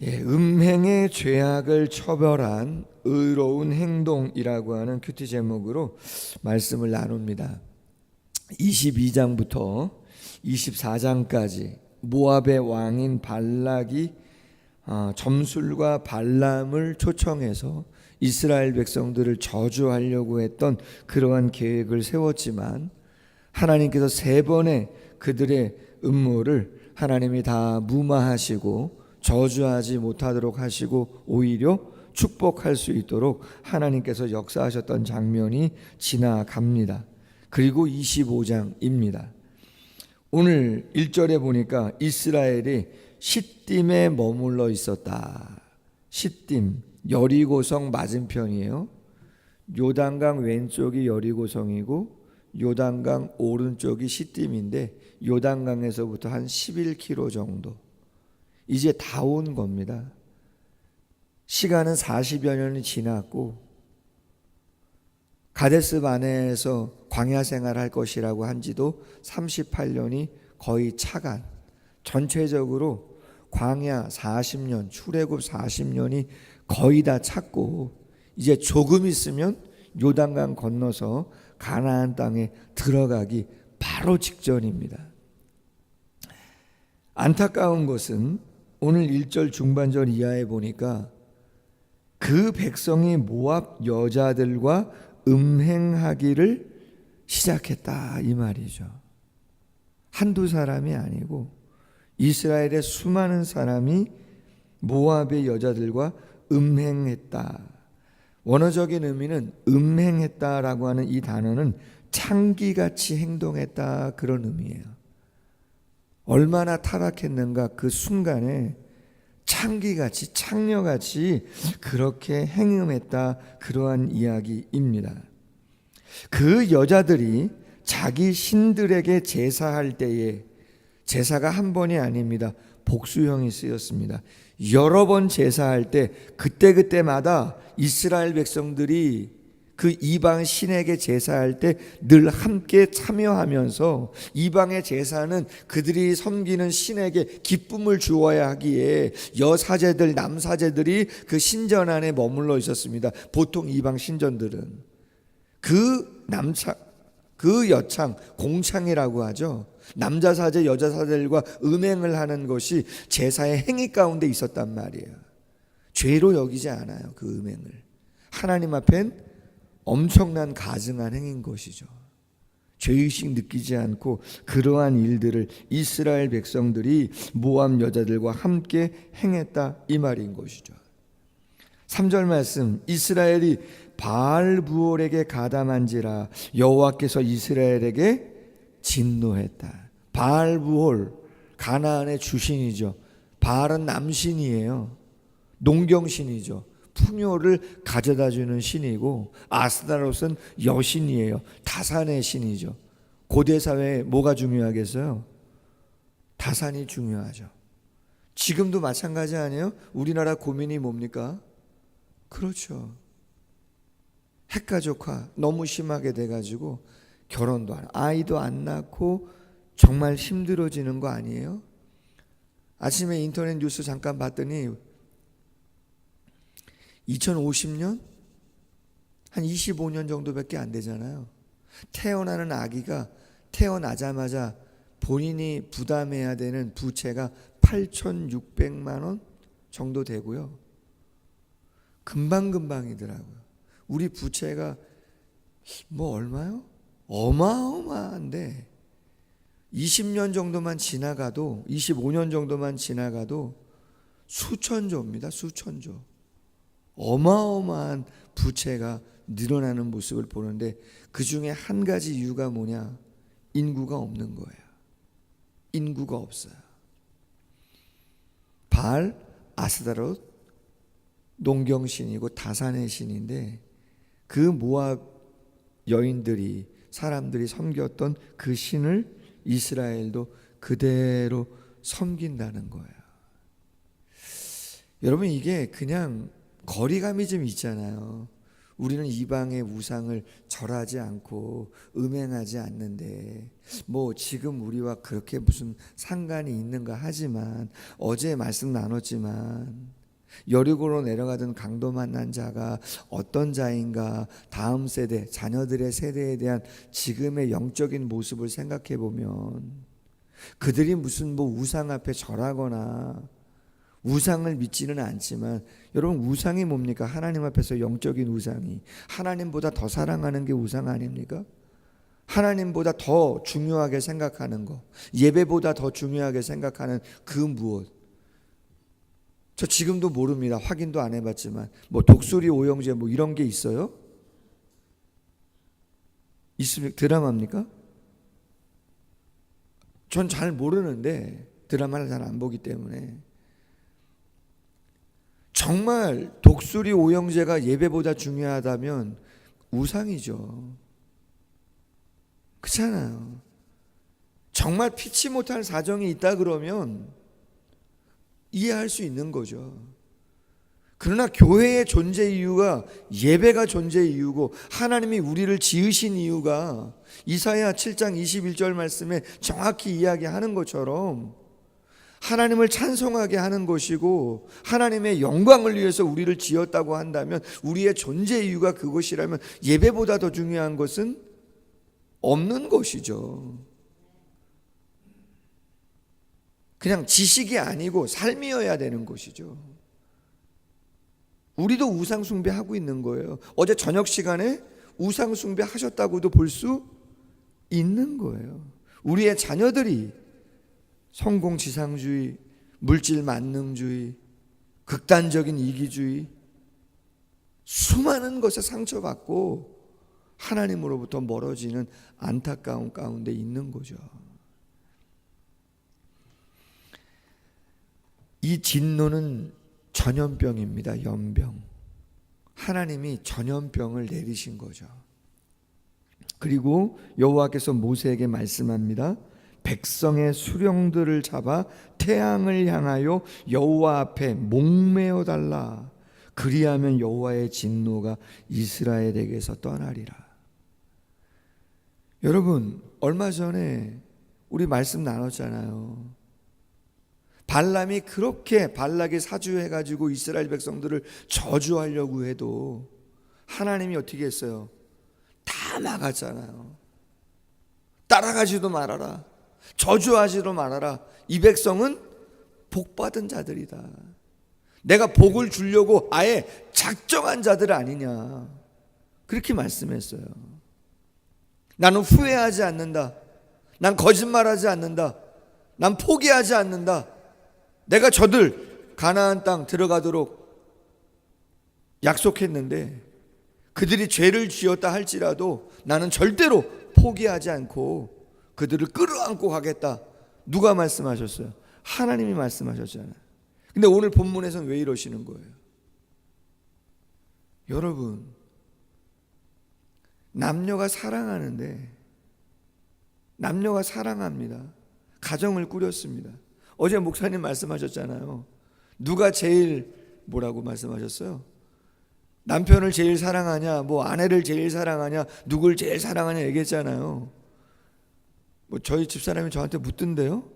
음행의 죄악을 처벌한 의로운 행동이라고 하는 큐티 제목으로 말씀을 나눕니다. 22장부터 24장까지 모압의 왕인 발락이 점술과 발람을 초청해서 이스라엘 백성들을 저주하려고 했던 그러한 계획을 세웠지만 하나님께서 세 번의 그들의 음모를 하나님이 다 무마하시고 저주하지 못하도록 하시고 오히려 축복할 수 있도록 하나님께서 역사하셨던 장면이 지나갑니다. 그리고 25장입니다. 오늘 1절에 보니까 이스라엘이 시딤에 머물러 있었다. 시딤, 여리고성 맞은편이에요. 요단강 왼쪽이 여리고성이고 요단강 오른쪽이 시딤인데 요단강에서부터 한 11km 정도. 이제 다 온 겁니다. 시간은 40여 년이 지났고 가데스 바네에서 광야 생활할 것이라고 한 지도 38년이 거의 차간, 전체적으로 광야 40년, 출애굽 40년이 거의 다 찼고 이제 조금 있으면 요단강 건너서 가나안 땅에 들어가기 바로 직전입니다. 안타까운 것은 오늘 1절 중반절 이하에 보니까 그 백성이 모압 여자들과 음행하기를 시작했다 이 말이죠. 한두 사람이 아니고 이스라엘의 수많은 사람이 모압의 여자들과 음행했다. 원어적인 의미는 음행했다라고 하는 이 단어는 창기같이 행동했다 그런 의미예요. 얼마나 타락했는가 그 순간에 창기같이 창녀같이 그렇게 행음했다 그러한 이야기입니다. 그 여자들이 자기 신들에게 제사할 때에 제사가 한 번이 아닙니다. 복수형이 쓰였습니다. 여러 번 제사할 때 그때마다 이스라엘 백성들이 그 이방 신에게 제사할 때 늘 함께 참여하면서 이방의 제사는 그들이 섬기는 신에게 기쁨을 주어야 하기에 여사제들 남사제들이 그 신전 안에 머물러 있었습니다. 보통 이방 신전들은 그 여창 공창이라고 하죠. 남자 사제 여자 사제들과 음행을 하는 것이 제사의 행위 가운데 있었단 말이에요. 죄로 여기지 않아요. 그 음행을 하나님 앞엔 엄청난 가증한 행인 것이죠. 죄의식 느끼지 않고 그러한 일들을 이스라엘 백성들이 모압 여자들과 함께 행했다 이 말인 것이죠. 3절 말씀, 이스라엘이 바알부올에게 가담한지라 여호와께서 이스라엘에게 진노했다. 바알부올, 가나안의 주신이죠. 바알은 남신이에요. 농경신이죠. 풍요를 가져다주는 신이고 아스타롯은 여신이에요. 다산의 신이죠. 고대 사회에 뭐가 중요하겠어요? 다산이 중요하죠. 지금도 마찬가지 아니에요? 우리나라 고민이 뭡니까? 그렇죠. 핵가족화 너무 심하게 돼가지고 결혼도 안 하고 아이도 안 낳고 정말 힘들어지는 거 아니에요? 아침에 인터넷 뉴스 잠깐 봤더니 2050년? 한 25년 정도밖에 안 되잖아요. 태어나는 아기가 태어나자마자 본인이 부담해야 되는 부채가 8,600만 원 정도 되고요. 금방금방이더라고요. 우리 부채가 뭐 얼마요? 어마어마한데 20년 정도만 지나가도 25년 정도만 지나가도 수천조입니다. 수천조. 어마어마한 부채가 늘어나는 모습을 보는데 그 중에 한 가지 이유가 뭐냐? 인구가 없는 거예요. 인구가 없어요. 바알, 아스타롯 농경신이고 다산의 신인데 그 모압 여인들이 사람들이 섬겼던 그 신을 이스라엘도 그대로 섬긴다는 거예요. 여러분 이게 그냥 거리감이 좀 있잖아요. 우리는 이방의 우상을 절하지 않고 음행하지 않는데 뭐 지금 우리와 그렇게 무슨 상관이 있는가 하지만 어제 말씀 나눴지만 여리고로 내려가던 강도 만난 자가 어떤 자인가 다음 세대 자녀들의 세대에 대한 지금의 영적인 모습을 생각해 보면 그들이 무슨 뭐 우상 앞에 절하거나 우상을 믿지는 않지만 여러분 우상이 뭡니까? 하나님 앞에서 영적인 우상이 하나님보다 더 사랑하는 게 우상 아닙니까? 하나님보다 더 중요하게 생각하는 거 예배보다 더 중요하게 생각하는 그 무엇 저 지금도 모릅니다. 확인도 안 해봤지만 뭐 독수리 오영제 뭐 이런 게 있어요? 있으면 드라마입니까? 전 잘 모르는데 드라마를 잘 안 보기 때문에 정말 독수리 오영제가 예배보다 중요하다면 우상이죠. 그렇잖아요. 정말 피치 못할 사정이 있다 그러면 이해할 수 있는 거죠. 그러나 교회의 존재 이유가 예배가 존재 이유고 하나님이 우리를 지으신 이유가 이사야 7장 21절 말씀에 정확히 이야기하는 것처럼 하나님을 찬송하게 하는 것이고 하나님의 영광을 위해서 우리를 지었다고 한다면 우리의 존재 이유가 그것이라면 예배보다 더 중요한 것은 없는 것이죠. 그냥 지식이 아니고 삶이어야 되는 것이죠. 우리도 우상 숭배하고 있는 거예요. 어제 저녁 시간에 우상 숭배 하셨다고도 볼 수 있는 거예요. 우리의 자녀들이 성공지상주의, 물질 만능주의, 극단적인 이기주의 수많은 것에 상처받고 하나님으로부터 멀어지는 안타까운 가운데 있는 거죠. 이 진노는 전염병입니다. 연병. 하나님이 전염병을 내리신 거죠. 그리고 여호와께서 모세에게 말씀합니다. 백성의 수령들을 잡아 태양을 향하여 여호와 앞에 목매어 달라. 그리하면 여호와의 진노가 이스라엘에게서 떠나리라. 여러분, 얼마 전에 우리 말씀 나눴잖아요. 발람이 그렇게 발락에 사주해가지고 이스라엘 백성들을 저주하려고 해도 하나님이 어떻게 했어요? 다 막았잖아요. 따라가지도 말아라. 저주하지도 말아라. 이 백성은 복받은 자들이다. 내가 복을 주려고 아예 작정한 자들 아니냐. 그렇게 말씀했어요. 나는 후회하지 않는다. 난 거짓말하지 않는다. 난 포기하지 않는다. 내가 저들 가나안 땅 들어가도록 약속했는데 그들이 죄를 지었다 할지라도 나는 절대로 포기하지 않고 그들을 끌어안고 가겠다. 누가 말씀하셨어요? 하나님이 말씀하셨잖아요. 근데 오늘 본문에서는 왜 이러시는 거예요? 여러분, 남녀가 사랑하는데 남녀가 사랑합니다. 가정을 꾸렸습니다. 어제 목사님 말씀하셨잖아요. 누가 제일 뭐라고 말씀하셨어요? 남편을 제일 사랑하냐, 뭐 아내를 제일 사랑하냐, 누굴 제일 사랑하냐 얘기했잖아요. 뭐 저희 집사람이 저한테 묻던데요.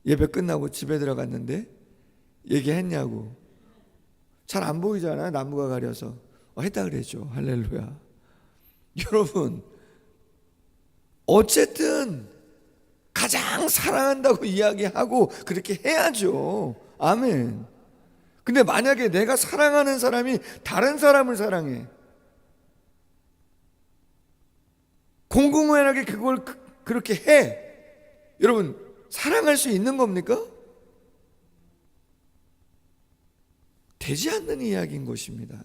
예배 끝나고 집에 들어갔는데 얘기했냐고. 잘 안 보이잖아요. 나무가 가려서. 했다 그랬죠. 할렐루야. 여러분, 어쨌든 가장 사랑한다고 이야기하고 그렇게 해야죠. 아멘. 근데 만약에 내가 사랑하는 사람이 다른 사람을 사랑해, 공공연하게 그걸 그렇게 해, 여러분 사랑할 수 있는 겁니까? 되지 않는 이야기인 것입니다.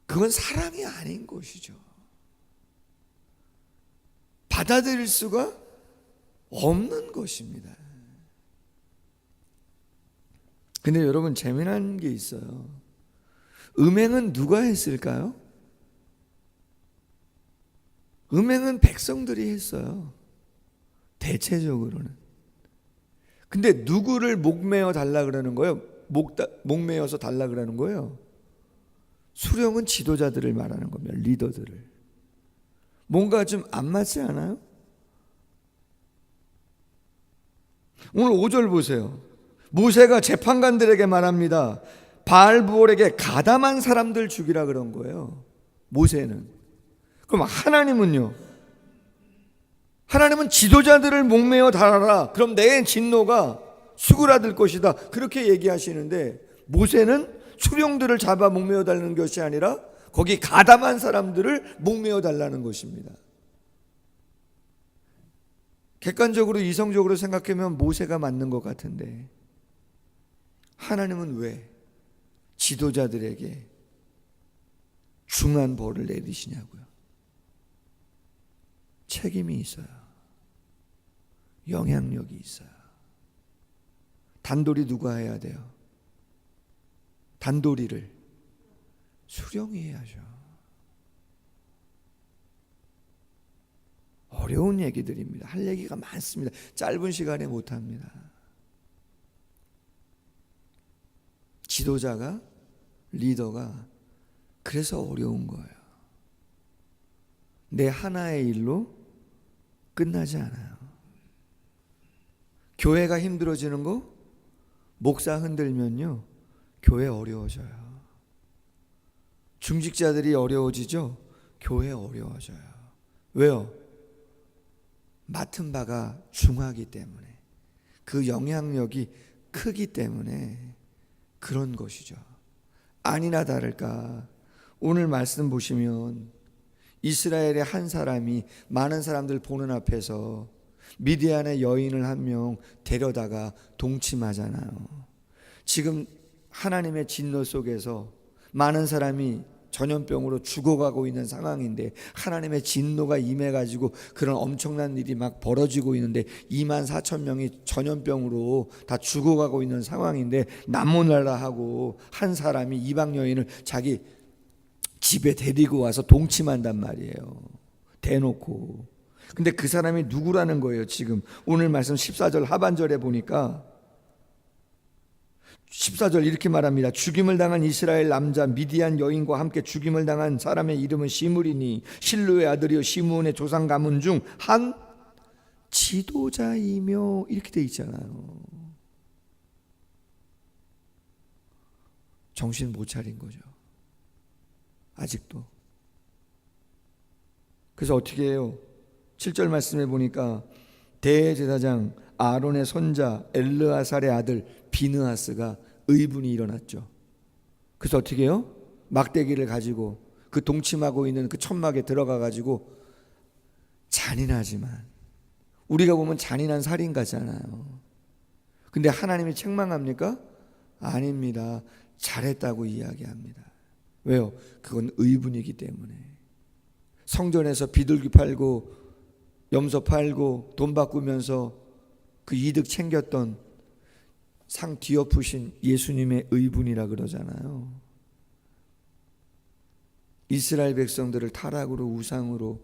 그건 사랑이 아닌 것이죠. 받아들일 수가 없는 것입니다. 근데 여러분, 재미난 게 있어요. 음행은 누가 했을까요? 음행은 백성들이 했어요. 대체적으로는. 근데 누구를 목매어 달라 그러는 거예요? 목매어서 달라 그러는 거예요. 수령은 지도자들을 말하는 겁니다. 리더들을. 뭔가 좀 안 맞지 않아요? 오늘 5절 보세요. 모세가 재판관들에게 말합니다. 바알부올에게 가담한 사람들 죽이라 그런 거예요. 모세는. 그럼 하나님은요? 하나님은 지도자들을 목매어 달아라. 그럼 내 진노가 수그라들 것이다. 그렇게 얘기하시는데 모세는 수령들을 잡아 목매어 달라는 것이 아니라 거기 가담한 사람들을 목매어 달라는 것입니다. 객관적으로 이성적으로 생각하면 모세가 맞는 것 같은데 하나님은 왜 지도자들에게 중한 벌을 내리시냐고요. 책임이 있어요. 영향력이 있어요. 단돌이 누가 해야 돼요? 단돌이를 수령이 해야죠. 어려운 얘기들입니다. 할 얘기가 많습니다. 짧은 시간에 못합니다. 지도자가, 리더가 그래서 어려운 거예요. 내 하나의 일로 끝나지 않아요. 교회가 힘들어지는 거, 목사 흔들면요 교회 어려워져요. 중직자들이 어려워지죠, 교회 어려워져요. 왜요? 맡은 바가 중하기 때문에, 그 영향력이 크기 때문에 그런 것이죠. 아니나 다를까 오늘 말씀 보시면 이스라엘의 한 사람이 많은 사람들 보는 앞에서 미디안의 여인을 한 명 데려다가 동침하잖아요. 지금 하나님의 진노 속에서 많은 사람이 전염병으로 죽어가고 있는 상황인데 하나님의 진노가 임해가지고 그런 엄청난 일이 막 벌어지고 있는데 24,000명이 전염병으로 다 죽어가고 있는 상황인데 남모날라 하고 한 사람이 이방 여인을 자기 집에 데리고 와서 동침한단 말이에요. 대놓고. 근데 그 사람이 누구라는 거예요? 지금 오늘 말씀 14절 하반절에 보니까 14절 이렇게 말합니다. 죽임을 당한 이스라엘 남자 미디안 여인과 함께 죽임을 당한 사람의 이름은 시므리니 실루의 아들이요 시므온의 조상 가문 중 한 지도자이며, 이렇게 돼 있잖아요. 정신 못 차린 거죠, 아직도. 그래서 어떻게 해요? 7절 말씀에 보니까 대제사장 아론의 손자 엘르아살의 아들 비느하스가 의분이 일어났죠. 그래서 어떻게 해요? 막대기를 가지고 그 동침하고 있는 그 천막에 들어가 가지고, 잔인하지만 우리가 보면 잔인한 살인가잖아요. 근데 하나님이 책망합니까? 아닙니다. 잘했다고 이야기합니다. 왜요? 그건 의분이기 때문에. 성전에서 비둘기 팔고 염소 팔고 돈 바꾸면서 그 이득 챙겼던 상 뒤엎으신 예수님의 의분이라 그러잖아요. 이스라엘 백성들을 타락으로 우상으로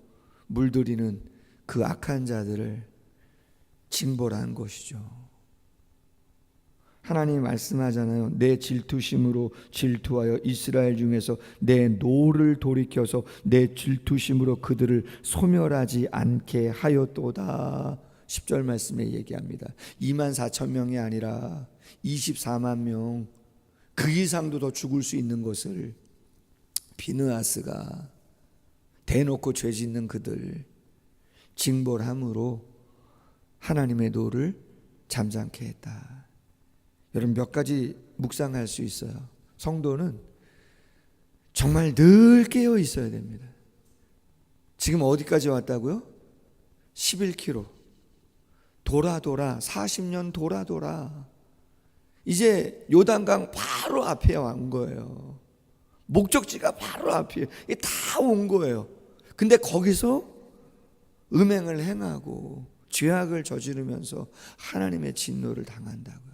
물들이는 그 악한 자들을 징벌한 것이죠. 하나님이 말씀하잖아요. 내 질투심으로 질투하여 이스라엘 중에서 내 노를 돌이켜서 내 질투심으로 그들을 소멸하지 않게 하였도다. 10절 말씀에 얘기합니다. 24,000명이 아니라 24만 명, 그 이상도 더 죽을 수 있는 것을 비느하스가 대놓고 죄 짓는 그들 징벌함으로 하나님의 노를 잠잠케 했다. 여러분, 몇 가지 묵상할 수 있어요. 성도는 정말 늘 깨어 있어야 됩니다. 지금 어디까지 왔다고요? 11km 돌아 40년 돌아 이제 요단강 바로 앞에 온 거예요. 목적지가 바로 앞이에요. 이게 다 온 거예요. 근데 거기서 음행을 행하고 죄악을 저지르면서 하나님의 진노를 당한다고요.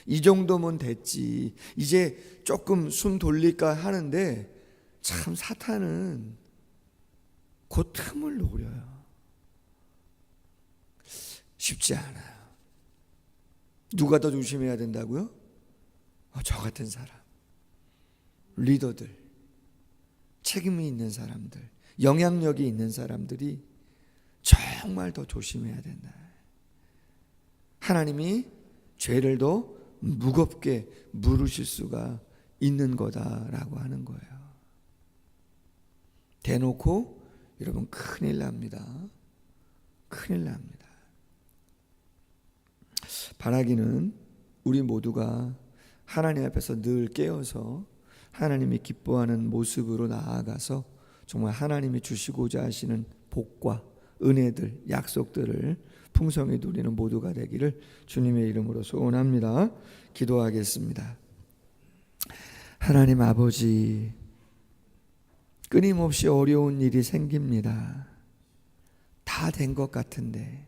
이 정도면 됐지, 이제 조금 숨 돌릴까 하는데 참 사탄은 그 틈을 노려요. 쉽지 않아요. 누가 더 조심해야 된다고요? 저 같은 사람, 리더들, 책임이 있는 사람들, 영향력이 있는 사람들이 정말 더 조심해야 된다. 하나님이 죄를 더 무겁게 물으실 수가 있는 거다라고 하는 거예요. 대놓고 여러분 큰일 납니다. 큰일 납니다. 바라기는 우리 모두가 하나님 앞에서 늘 깨어서 하나님이 기뻐하는 모습으로 나아가서 정말 하나님이 주시고자 하시는 복과 은혜들, 약속들을 풍성히 누리는 모두가 되기를 주님의 이름으로 소원합니다. 기도하겠습니다. 하나님 아버지, 끊임없이 어려운 일이 생깁니다. 다 된 것 같은데,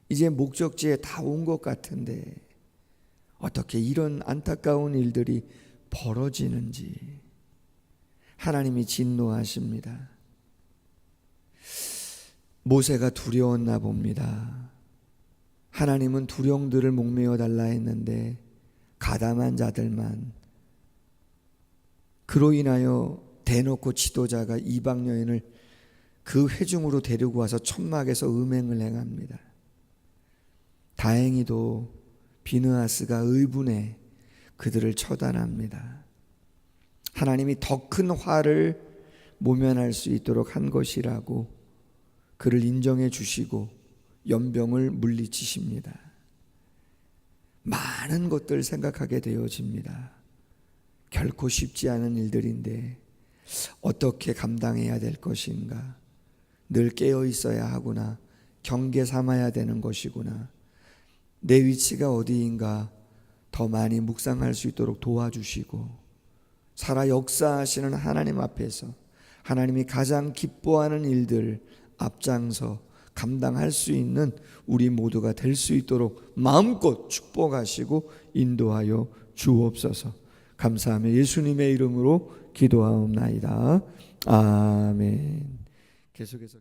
이제 목적지에 다 온 것 같은데 어떻게 이런 안타까운 일들이 벌어지는지 하나님이 진노하십니다. 모세가 두려웠나 봅니다. 하나님은 두령들을 목매어 달라 했는데 가담한 자들만, 그로 인하여 대놓고 지도자가 이방 여인을 그 회중으로 데리고 와서 천막에서 음행을 행합니다. 다행히도 비느하스가 의분해 그들을 처단합니다. 하나님이 더 큰 화를 모면할 수 있도록 한 것이라고 그를 인정해 주시고 연병을 물리치십니다. 많은 것들 생각하게 되어집니다. 결코 쉽지 않은 일들인데 어떻게 감당해야 될 것인가, 늘 깨어 있어야 하구나, 경계 삼아야 되는 것이구나, 내 위치가 어디인가 더 많이 묵상할 수 있도록 도와주시고, 살아 역사하시는 하나님 앞에서 하나님이 가장 기뻐하는 일들 앞장서 감당할 수 있는 우리 모두가 될 수 있도록 마음껏 축복하시고 인도하여 주옵소서. 감사하며 예수님의 이름으로 기도하옵나이다. 아멘. 계속해서